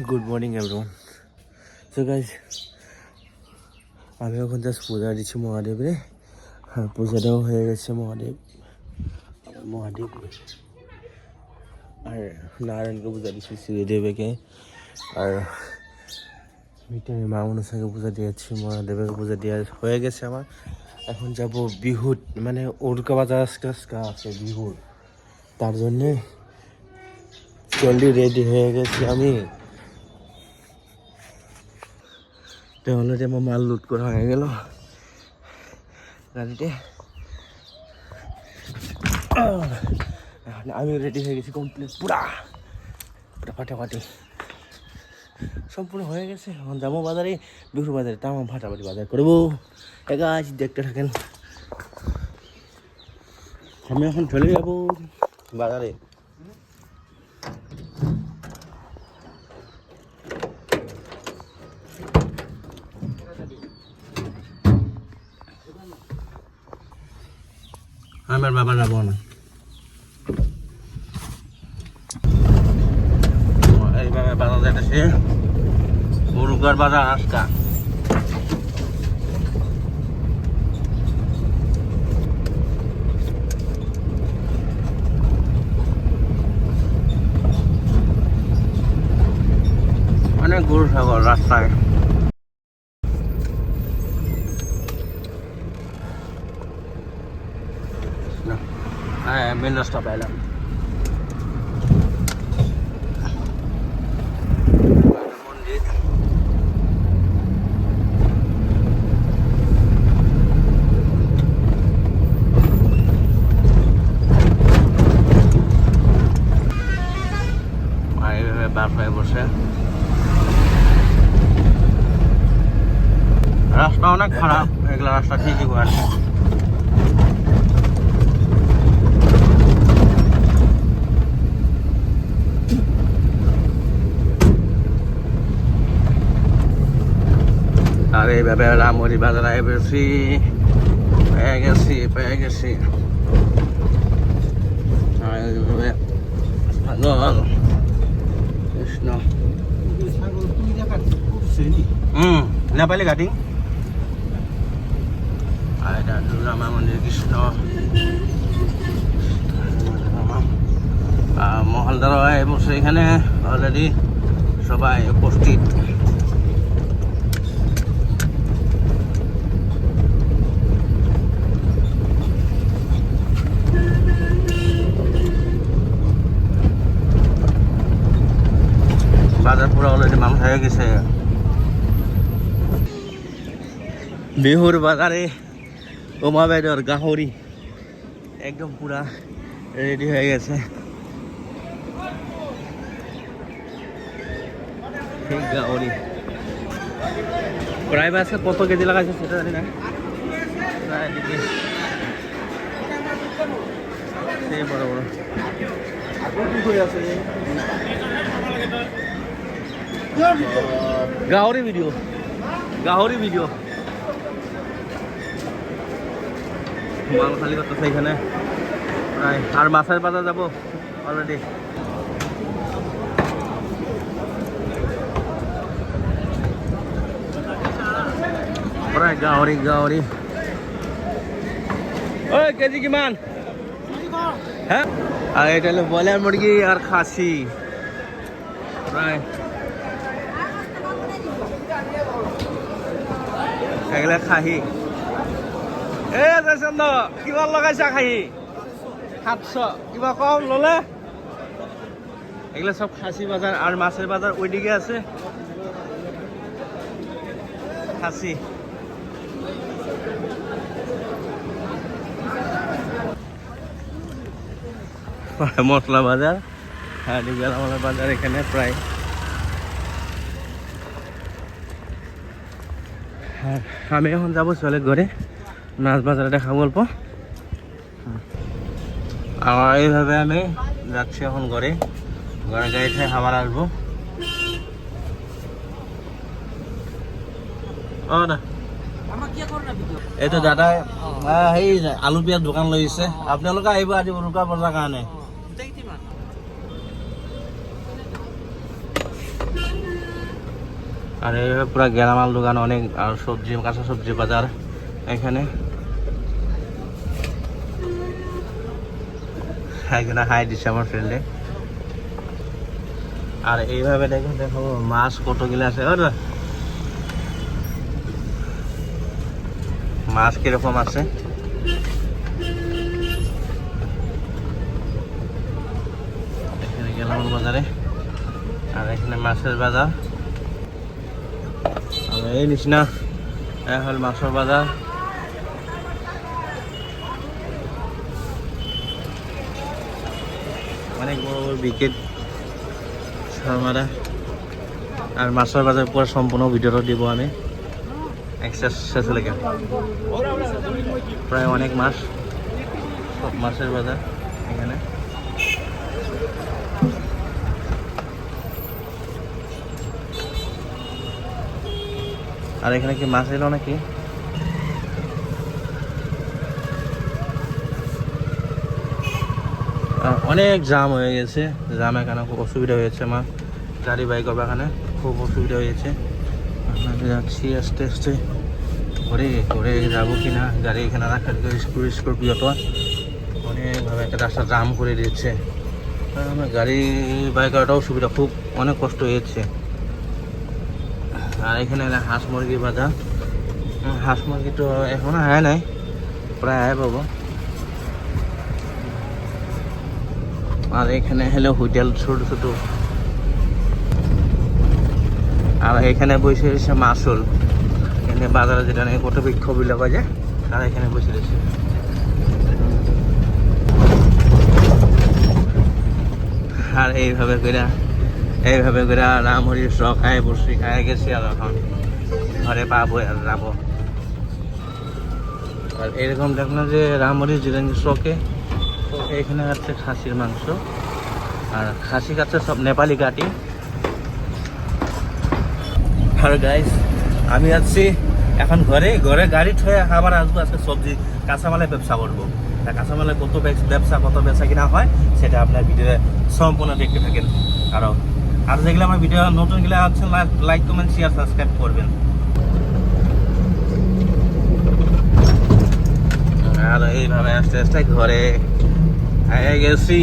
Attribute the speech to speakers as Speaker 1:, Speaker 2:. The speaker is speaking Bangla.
Speaker 1: Good morning everyone. So guys, আমি এখন জাস্ট পূজা দিচ্ছি মহাদেবের, আর পূজাটাও হয়ে গেছে। মহাদেব আর নারায়ণকে পূজা দিচ্ছি, শ্রীদেবীকে, আর মিটারে মা মনসাকে পূজা দিয়েছি, মহাদেবের পূজা দেওয়া হয়ে গেছে আমার। এখন যাব বিহুর, মানে উড়কা বাজার আছে বিহুর, তার জন্যে জলদি রেডি হয়ে গেছি আমি। অলরেডি আমার মাল লুট করা হয়ে গেল গাড়িতে। আমি রেডি হয়ে গেছি কমপ্লিট, পুরা ফাটাফাটি সম্পূর্ণ হয়ে গেছে। এখন যাবো বাজারে, বিহুর বাজারে, তাও ফাটাফাটি বাজার করবো। আজ দেখতে থাকেন, আমি এখন চলে যাবো বাজারে। আমার বাবা যাবো না, এইভাবে বাজার যেতেছে, মুরগার বাজার আজকা। অনেক গরু ছাগল রাস্তায়। হ্যাঁ, মেন রাস্তা পাইলাম। মন্দির, এইভাবে বার হয়ে বসে। রাস্তা অনেক খারাপ, এগুলা রাস্তা ঠিকই করে। আর এইভাবে রামরি বাজারে পেয়ে গেছি। কৃষ্ণ নেপালি কাটিং। আর এটা দুর্গামা মন্দির, কৃষ্ণ মহলদারও বসে এখানে অলরেডি সবাই উপস্থিত। বাজার পুরো অলরেডি মানুষ হয়ে গেছে। বিহুর বাজারে ওমা বেদর গাহরি একদম পুরা রেডি হয়ে গেছে। গাহরি প্রায় আজকে কত কেজি লাগাইছে সেটা জানি না। বড় বড় গাহরি ভিডিও মাল খালি করতেছে এখানে প্রায়। আর মাছের বাজার যাবো অলরেডি। প্রায় গাহরি ওই কেজি কিমান? হ্যাঁ, আর এটা হলো ব্রয়লার মুরগি আর খাসি প্রায়। এগুলা খাহি কিমান লগাইছা? খাহি 700, কিবা কম ললে? এগুলা সব খাসি বাজার। আর মাছের বাজার ওইদিকে আছে, খাসি। মশলা বাজার আর গেলামালের বাজার এখানে প্রায়। আমি এখন যাবো চলে ঘরে, মাছ বাজারে দেখাবো অল্প। আর এইভাবে আমি যাচ্ছি এখন ঘরে গাড়িতে খাবার আসবো। এই তো দাদাই সেই আলু পিঁয়াজ দোকান লৈছে। আপোনালোকে আহিব আজি উৰুকাৰ বজাৰ কাৰণে। আর এইভাবে পুরো গেলামাল দোকান অনেক, আর সবজি কাঁচা সবজি বাজার এখানে। একজনে হাই দিচ্ছে আমার ফ্রেন্ডে। আর এইভাবে দেখো দেখো মাছ কতগুলো আছে, মাছ কিরকম আছে। এখানে গেলামাল বাজারে, আর এখানে মাছের বাজার। আর এই নিস না হল মাছের বাজার। অনেক বড় বড় বিকেট শর্মারা। আর মাছের বাজার পুরো সম্পূর্ণ ভিডিওটা দিব আমি শেষ লেগে। প্রায় অনেক মাছ, সব মাছের বাজার এখানে। আর এখানে কি মাছ এলো নাকি? অনেক জাম হয়ে গেছে, জামের কারণে খুব অসুবিধা হয়েছে। আমার গাড়ি বাইক করবে এখানে খুব অসুবিধা হয়েছে। যাচ্ছি আস্তে আস্তে ঘুরে ঘুরে যাবো কিনা, গাড়ি এখানে রাখার স্করপিওটা অনেকভাবে একটা রাস্তা জাম করে দিচ্ছে। আমার গাড়ি বাইক করাটাও সুবিধা, খুব অনেক কষ্ট হয়েছে। আর এখানে হাঁস মুরগি বাজার। হাঁস মুরগি তো এখনো আয় নাই, প্রায় আয় পাবো। আর এখানে হলো হোটেল ছোট ছোট। আর এখানে বসে রয়েছে মাসুল, এখানে বাজারে যেটা নেই কত বিক্ষোভ বাজে, আর এখানে বসে রয়েছে। আর এইভাবে করে রামহরির শখ খায় বসে খায় গেছি। আর এখন ঘরে পাবো আর যাবো। আর এরকম দেখলাম যে রামহরির জিরানি শখে তো এখানে আছে খাসির মাংস, আর খাসি কাছে সব নেপালি কাটি। আর গাইস আমি আছি এখন ঘরে গাড়ি থয়ে আবার আসবো। আজকে সবজি কাঁচামালের ব্যবসা করবো। তা কাঁচামালের কত বেচা কিনা হয় সেটা আপনার ভিডিওতে সম্পূর্ণ দেখতে থাকেন। আর যেগুলো আমার ভিডিও নতুন গেলে হচ্ছে লাইক কমেন্ট শেয়ার সাবস্ক্রাইব করবেন। আর এইভাবে আস্তে আস্তে ঘরে গেছি।